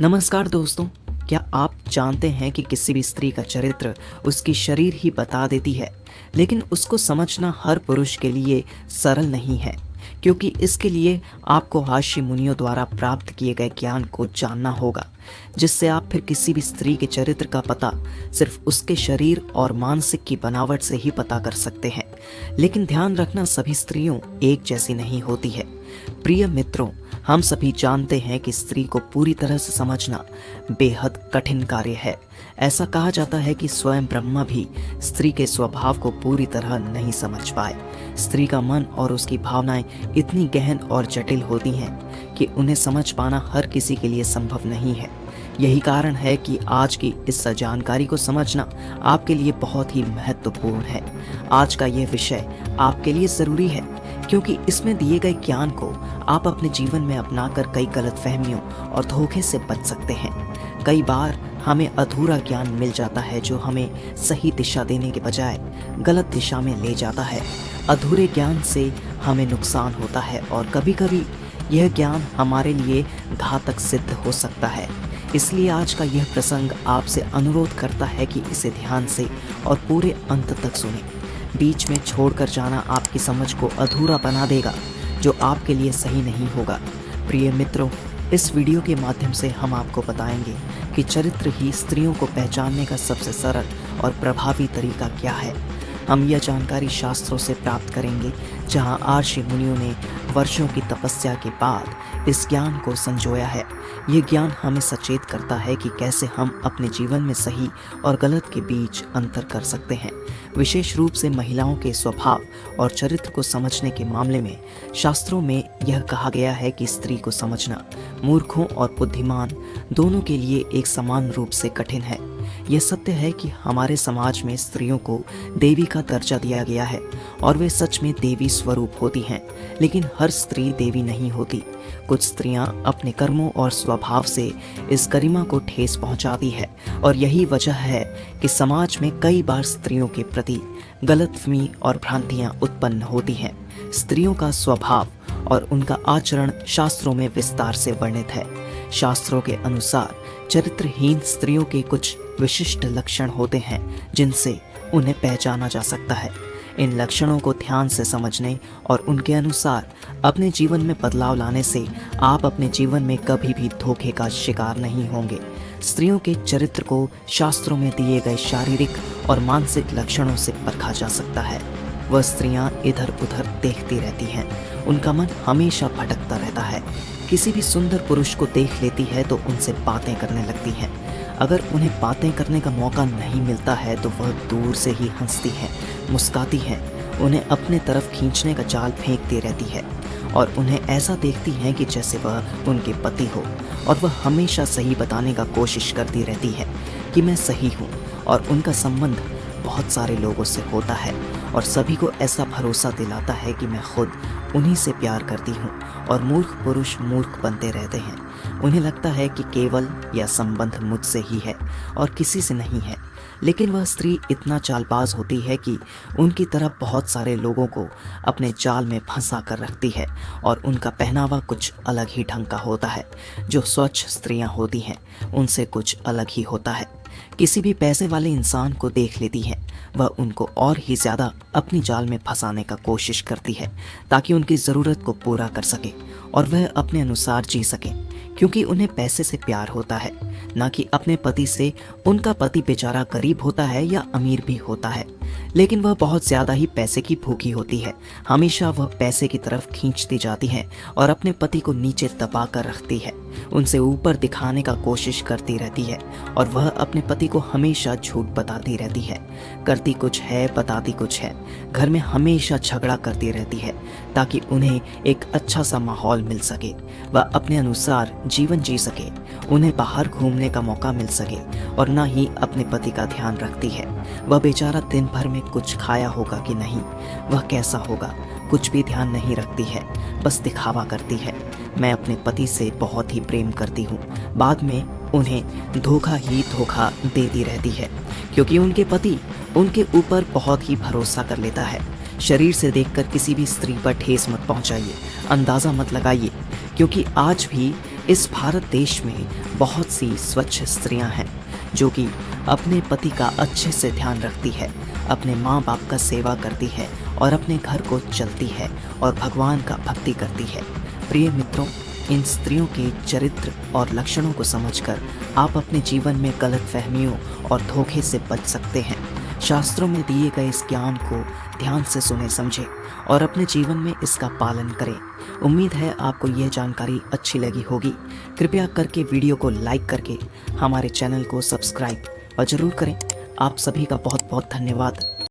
नमस्कार दोस्तों। क्या आप जानते हैं कि किसी भी स्त्री का चरित्र उसकी शरीर ही बता देती है, लेकिन उसको समझना हर पुरुष के लिए सरल नहीं है, क्योंकि इसके लिए आपको ऋषि मुनियों द्वारा प्राप्त किए गए ज्ञान को जानना होगा, जिससे आप फिर किसी भी स्त्री के चरित्र का पता सिर्फ उसके शरीर और मानसिक की बनावट से ही पता कर सकते हैं। लेकिन ध्यान रखना, सभी स्त्रियों एक जैसी नहीं होती है। प्रिय मित्रों, हम सभी जानते हैं कि स्त्री को पूरी तरह से समझना बेहद कठिन कार्य है। ऐसा कहा जाता है कि स्वयं ब्रह्मा भी स्त्री के स्वभाव को पूरी तरह नहीं समझ पाए। स्त्री का मन और उसकी भावनाएं इतनी गहन और जटिल होती हैं कि उन्हें समझ पाना हर किसी के लिए संभव नहीं है। यही कारण है कि आज की इस जानकारी को समझना आपके लिए बहुत ही महत्वपूर्ण है। आज का यह विषय आपके लिए ज़रूरी है, क्योंकि इसमें दिए गए ज्ञान को आप अपने जीवन में अपनाकर कई गलतफहमियों और धोखे से बच सकते हैं। कई बार हमें अधूरा ज्ञान मिल जाता है, जो हमें सही दिशा देने के बजाय गलत दिशा में ले जाता है। अधूरे ज्ञान से हमें नुकसान होता है और कभी-कभी यह ज्ञान हमारे लिए घातक सिद्ध हो सकता है। इसलिए आज का यह प्रसंग आपसे अनुरोध करता है कि इसे ध्यान से और पूरे अंत तक सुनें। बीच में छोड़कर जाना आपकी समझ को अधूरा बना देगा, जो आपके लिए सही नहीं होगा। प्रिय मित्रों, इस वीडियो के माध्यम से हम आपको बताएंगे कि चरित्र ही स्त्रियों को पहचानने का सबसे सरल और प्रभावी तरीका क्या है। हम यह जानकारी शास्त्रों से प्राप्त करेंगे, जहां ऋषि मुनियों ने वर्षों की तपस्या के बाद इस ज्ञान को संजोया है। यह ज्ञान हमें सचेत करता है कि कैसे हम अपने जीवन में सही और गलत के बीच अंतर कर सकते हैं। विशेष रूप से महिलाओं के स्वभाव और चरित्र को समझने के मामले में शास्त्रों में यह कहा गया है कि स्त्री को समझना मूर्खों और बुद्धिमान दोनों के लिए एक समान रूप से कठिन है। यह सत्य है कि हमारे समाज में स्त्रियों को देवी का दर्जा दिया गया है और वे सच में देवी स्वरूप होती हैं, लेकिन हर स्त्री देवी नहीं होती। कुछ स्त्रियां अपने कर्मों और स्वभाव से इस गरिमा को ठेस पहुंचाती है, और यही वजह है कि समाज में कई बार स्त्रियों के प्रति गलतफहमी और भ्रांतियां उत्पन्न होती हैं। स्त्रियों का स्वभाव और उनका आचरण शास्त्रों में विस्तार से वर्णित है। शास्त्रों के अनुसार चरित्रहीन स्त्रियों के कुछ विशिष्ट लक्षण होते हैं, जिनसे उन्हें पहचाना जा सकता है। इन लक्षणों को ध्यान से समझने और उनके अनुसार अपने जीवन में बदलाव लाने से आप अपने जीवन में कभी भी धोखे का शिकार नहीं होंगे। स्त्रियों के चरित्र को शास्त्रों में दिए गए शारीरिक और मानसिक लक्षणों से परखा जा सकता है। वह स्त्रियां इधर उधर देखती रहती हैं, उनका मन हमेशा भटकता रहता है। किसी भी सुंदर पुरुष को देख लेती है तो उनसे बातें करने लगती हैं। अगर उन्हें बातें करने का मौका नहीं मिलता है तो वह दूर से ही हंसती हैं, मुस्कुराती हैं, उन्हें अपने तरफ खींचने का जाल फेंकती रहती है और उन्हें ऐसा देखती हैं कि जैसे वह उनके पति हो, और वह हमेशा सही बताने का कोशिश करती रहती है कि मैं सही हूँ। और उनका संबंध बहुत सारे लोगों से होता है और सभी को ऐसा भरोसा दिलाता है कि मैं खुद उन्हीं से प्यार करती हूँ, और मूर्ख पुरुष मूर्ख बनते रहते हैं। उन्हें लगता है कि केवल यह संबंध मुझसे ही है और किसी से नहीं है। लेकिन वह स्त्री इतना चालबाज होती है कि उनकी तरफ बहुत सारे लोगों को अपने जाल में फंसा कर रखती है, और उनका पहनावा कुछ अलग ही ढंग का होता है। जो स्वच्छ स्त्रियां होती हैं उनसे कुछ अलग ही होता है। किसी भी पैसे वाले इंसान को देख लेती है, वह उनको और ही ज़्यादा अपनी जाल में फंसाने का कोशिश करती है, ताकि उनकी ज़रूरत को पूरा कर सके और वह अपने अनुसार जी सके, क्योंकि उन्हें पैसे से प्यार होता है, ना कि अपने पति से। उनका पति बेचारा गरीब होता है या अमीर भी होता है, लेकिन वह बहुत ज़्यादा ही पैसे की भूखी होती है। हमेशा वह पैसे की तरफ खींचती जाती है और अपने पति को नीचे दबा कर रखती है, उनसे ऊपर दिखाने का कोशिश करती रहती है, और वह अपने पति को हमेशा झूठ बताती रहती है। करती कुछ है, बताती कुछ है। घर में हमेशा झगड़ा करती रहती है, ताकि उन्हें एक अच्छा सा माहौल मिल सके, वह अपने अनुसार जीवन जी सके, उन्हें बाहर घूमने का मौका मिल सके, और ना ही अपने पति का ध्यान रखती है। वह बेचारा दिन भर में कुछ खाया होगा कि नहीं, वह कैसा होगा, कुछ भी ध्यान नहीं रखती है, बस दिखावा करती है। मैं अपने पति से बहुत ही प्रेम करती हूँ, बाद में उन्हें धोखा ही धोखा देती रहती है, क्योंकि उनके पति उनके ऊपर बहुत ही भरोसा कर लेता है। शरीर से देखकर किसी भी स्त्री पर ठेस मत पहुंचाइए, अंदाज़ा मत लगाइए, क्योंकि आज भी इस भारत देश में बहुत सी स्वच्छ स्त्रियां हैं जो कि अपने पति का अच्छे से ध्यान रखती है, अपने माँ बाप का सेवा करती है और अपने घर को चलती है और भगवान का भक्ति करती है। प्रिय मित्रों, इन स्त्रियों के चरित्र और लक्षणों को समझकर आप अपने जीवन में गलतफहमियों और धोखे से बच सकते हैं। शास्त्रों में दिए गए इस ज्ञान को ध्यान से सुने समझे और अपने जीवन में इसका पालन करें। उम्मीद है आपको यह जानकारी अच्छी लगी होगी। कृपया करके वीडियो को लाइक करके हमारे चैनल को सब्सक्राइब और ज़रूर करें। आप सभी का बहुत बहुत धन्यवाद।